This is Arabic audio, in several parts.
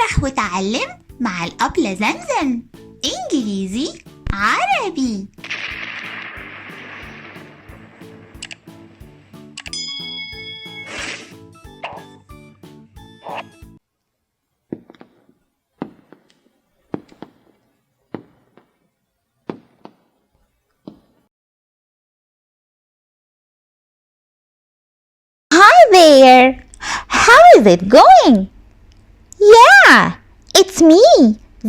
افرح وتعلم مع الأبلة زمزم. انجليزي عربي. Hi there! How is it going? Yeah, it's me,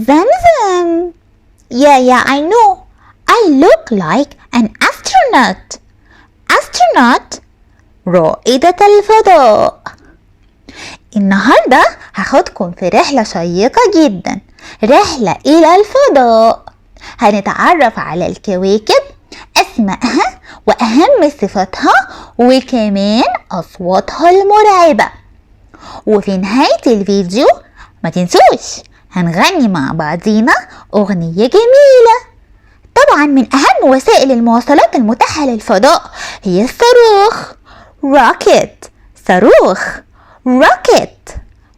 Zamzam. Yeah, I know. I look like an astronaut. Astronaut? رائدة الفضاء. النهاردة هاخدكم في رحلة شيقة جدا، رحلة إلى الفضاء. هنتعرف على الكواكب، أسمائها وأهم صفاتها وكمان أصواتها المرعبة. وفي نهاية الفيديو ما تنسوش هنغني مع بعضينا اغنية جميلة. طبعا من اهم وسائل المواصلات المتاحة للفضاء هي الصاروخ، روكيت. صاروخ، روكيت.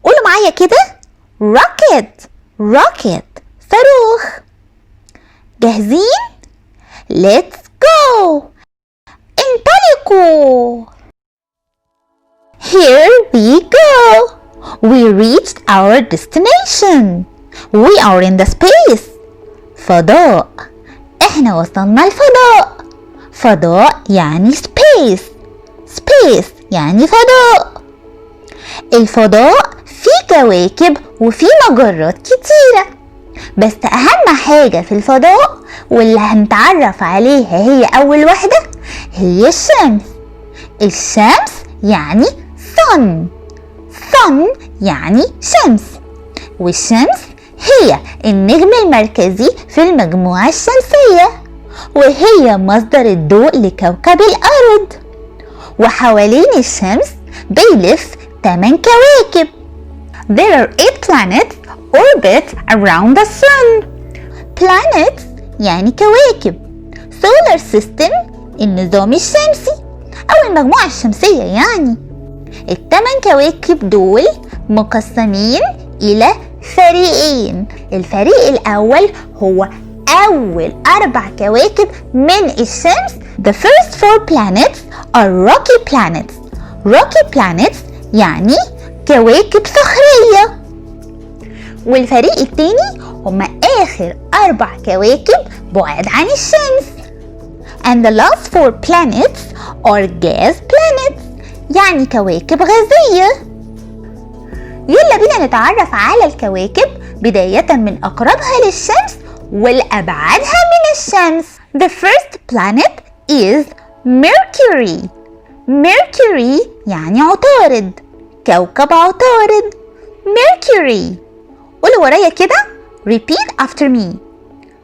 قولوا معايا كده، روكيت روكيت صاروخ. جاهزين؟ Let's go! انطلقوا! Here we go! We reached our destination. We are in the space. فضاء. احنا وصلنا الفضاء. فضاء يعني space. Space يعني فضاء. الفضاء فيه كواكب وفيه مجرات كتيرة، بس أهم حاجة في الفضاء واللي هنتعرف عليها هي أول واحدة هي الشمس. الشمس يعني sun. sun يعني شمس، والشمس هي النجم المركزي في المجموعة الشمسية، وهي مصدر الضوء لكوكب الأرض. وحوالين الشمس بيلف 8 كواكب. There are 8 planets orbit around the sun. Planets يعني كواكب. Solar system النظام الشمسي أو المجموعة الشمسية يعني. ال8 كواكب دول مقسمين إلى فريقين. الفريق الأول هو أول 4 كواكب من الشمس. The first 4 planets are rocky planets. Rocky planets يعني كواكب صخرية. والفريق التاني هما آخر 4 كواكب بعاد عن الشمس. And the last 4 planets are gas planets يعني كواكب غازية. يلا بينا نتعرف على الكواكب بداية من أقربها للشمس والأبعدها من الشمس. The first planet is Mercury. Mercury يعني عطارد، كوكب عطارد. Mercury. قولوا ورايا كده. Repeat after me.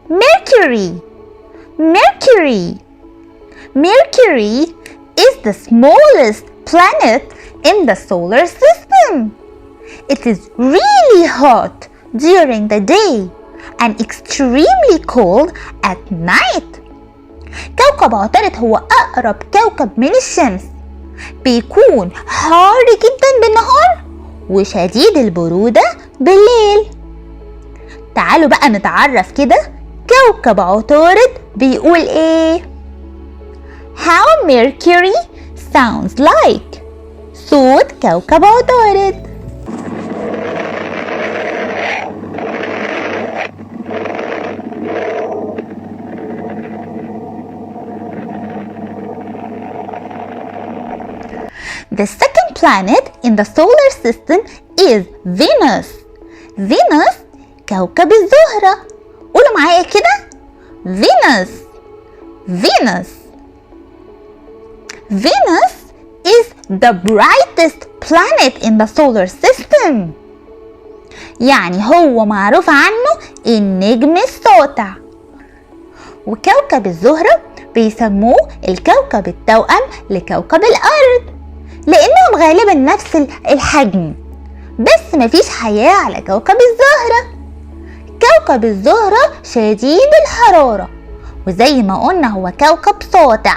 Mercury. Mercury. Mercury is the smallest planet in the solar system. It is really hot during the day and extremely cold at night. كوكب عطارد هو أقرب كوكب من الشمس، بيكون حار جدا بالنهار وشديد البرودة بالليل. تعالوا بقى نتعرف كده كوكب عطارد بيقول ايه. How Mercury sounds like. صوت كوكب عطارد. The second planet in the solar system is Venus. Venus كوكب الزهرة. قولوا معايا كده. Venus. Venus. Venus is the brightest planet in the solar system. يعني هو معروف عنه النجم الساطع. وكوكب الزهرة بيسموه الكوكب التوأم لكوكب الأرض، لأنهم غالبا نفس الحجم، بس مفيش حياة على كوكب الزهرة. كوكب الزهرة شديد الحرارة، وزي ما قلنا هو كوكب ساطع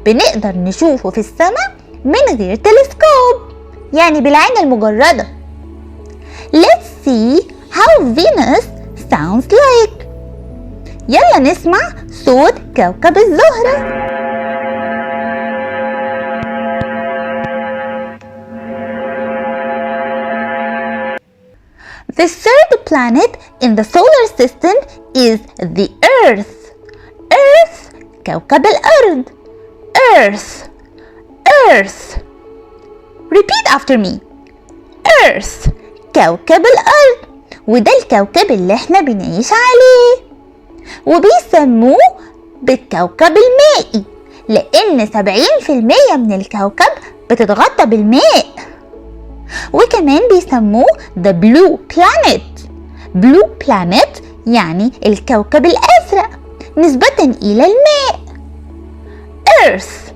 بنقدر نشوفه في السماء من غير تلسكوب، يعني بالعين المجردة. Let's see how Venus sounds like. يلا نسمع صوت كوكب الزهرة. The third planet in the solar system is the Earth. Earth كوكب الأرض. Earth. Earth. Repeat after me. Earth كوكب الأرض، وده الكوكب اللي احنا بنعيش عليه، وبيسموه بالكوكب المائي لأن 70% من الكوكب بتتغطى بالماء. وكمان بيسموه the blue planet. blue planet يعني الكوكب الأزرق نسبة إلى الماء. Earth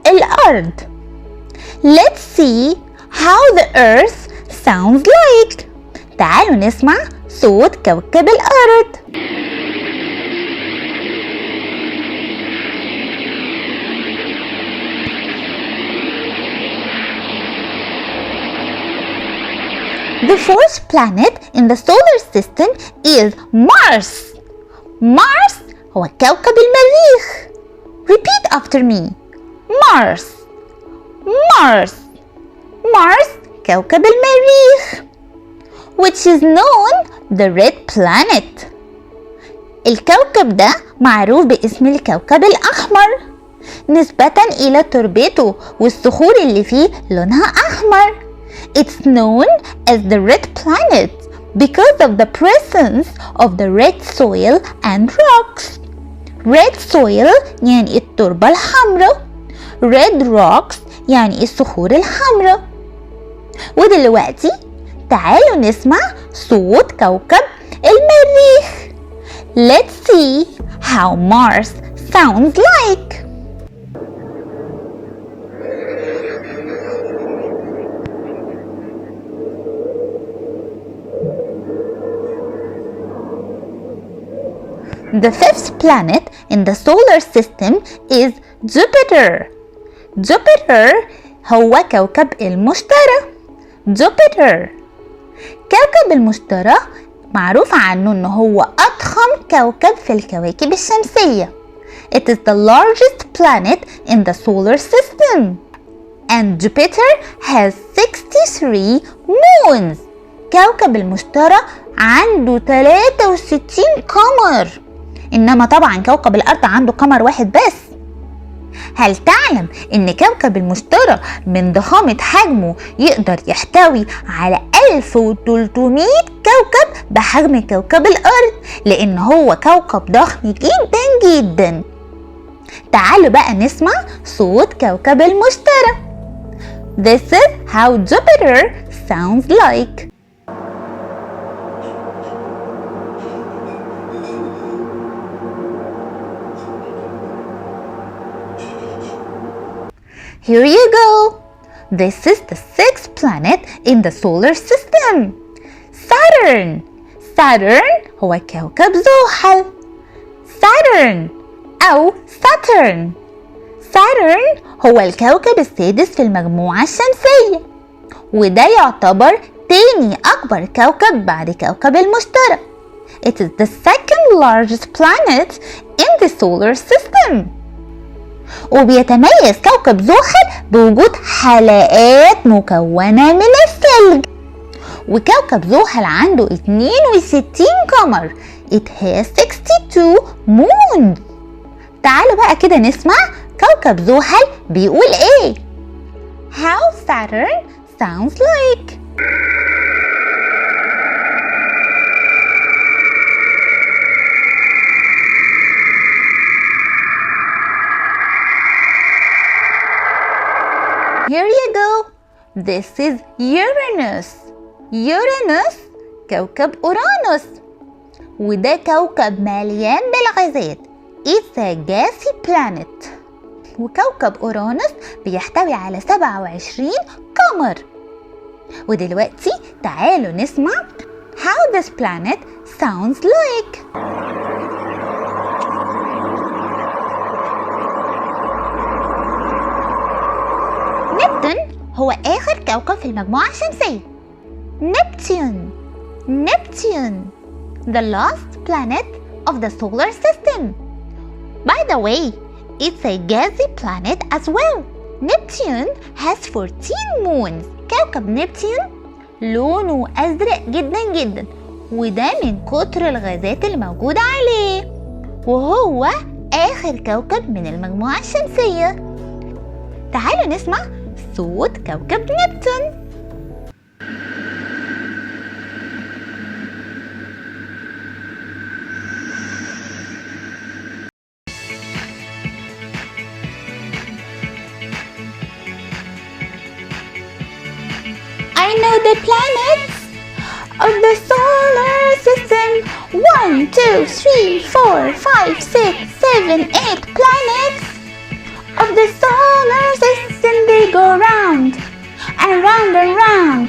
الأرض. Let's see how the Earth sounds like. تعالوا نسمع صوت كوكب الأرض. The fourth planet in the solar system is Mars. Mars هو كوكب المريخ. Repeat after me. Mars. Mars. Mars كوكب المريخ. Which is known the red planet. الكوكب ده معروف باسم الكوكب الأحمر نسبة إلى تربته والصخور اللي فيه لونها أحمر. It's known as the red planet because of the presence of the red soil and rocks. Red soil يعني التربة الحمراء. Red rocks يعني الصخور الحمراء. ودلوقتي تعالوا نسمع صوت كوكب المريخ. Let's see how Mars sounds like. The fifth planet in the solar system is Jupiter. Jupiter هو كوكب المشتري. Jupiter. كوكب المشتري معروف عنه انه هو اضخم كوكب في الكواكب الشمسية. It is the largest planet in the solar system. And Jupiter has 63 moons. كوكب المشتري عنده 63 قمر. إنما طبعا كوكب الأرض عنده قمر واحد بس. هل تعلم إن كوكب المشتري من ضخامة حجمه يقدر يحتوي على 1300 كوكب بحجم كوكب الأرض، لأن هو كوكب ضخم جدا جدا. تعالوا بقى نسمع صوت كوكب المشتري. This is how Jupiter sounds like. Here you go. This is the sixth planet in the solar system. Saturn. Saturn هو كوكب زحل. Saturn أو Saturn. Saturn هو الكوكب السادس في المجموعة الشمسية، وده يعتبر تاني أكبر كوكب بعد كوكب المشتري. It is the second largest planet in the solar system. وبيتميز كوكب زحل بوجود حلقات مكونة من الثلج. وكوكب زحل عنده 62 قمر. It has 62 moons. تعالوا بقى كده نسمع كوكب زحل بيقول ايه. How Saturn sounds like. Here you go. This is Uranus. Uranus كوكب أورانوس، وده كوكب مليان بالغازات. It's a gassy planet. وكوكب أورانوس بيحتوي على 27 قمر. ودلوقتي تعالوا نسمع how this planet sounds like. نبتون هو آخر كوكب في المجموعة الشمسية. نبتون. Neptune, the last planet of the solar system. By the way, it's a gassy planet as well. Neptune has 14 moons. كوكب نبتون لونه أزرق جدا جدا، وده من كتر الغازات اللي موجودة عليه، وهو آخر كوكب من المجموعة الشمسية. تعالوا نسمع صوت كوكب نبتون. I know the planets of the solar system. 1, 2, 3, 4, 5, 6, 7, 8 planets of the solar system. They go round and round and round.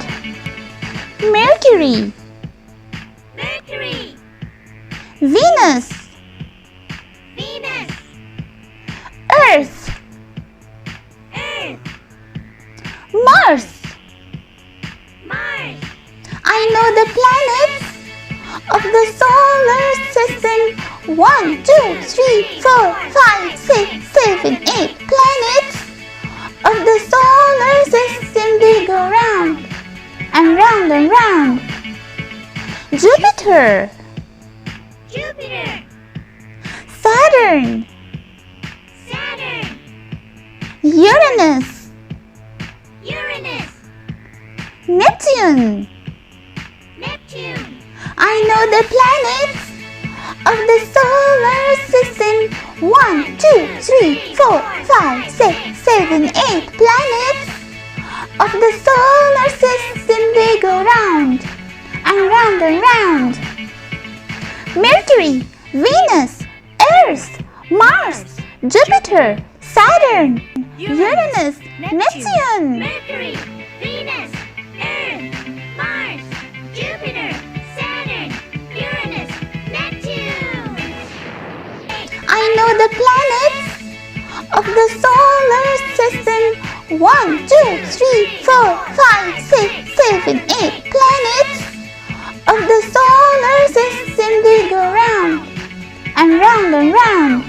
Mercury, Venus, Earth, Mars. I know the planets of the solar system. 1, 2, 3, 4, 5, 6, 7, 8 planets of the solar system. They go round and round and round. Jupiter, Saturn, Uranus, Neptune. I know the planets of the solar system. 1, 2, 3, 4, 5, 6, 7, 8 planets of the solar system. They go round and round and round. Mercury, Venus, Earth, Mars, Jupiter, Saturn, Uranus, Neptune. Mercury, Venus, Earth, Mars, Jupiter, Saturn, Uranus, Neptune. I know the planets of the solar system. 1, 2, 3, 4, 5, 6, 7, 8 planets of the solar system. They go round and round and round.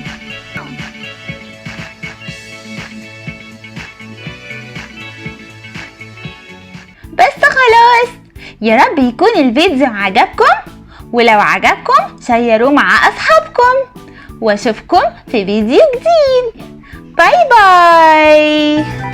بس خلاص، يا رب يكون الفيديو عجبكم، ولو عجبكم شيروه مع أصحابكم، واشوفكم في فيديو جديد. باي باي.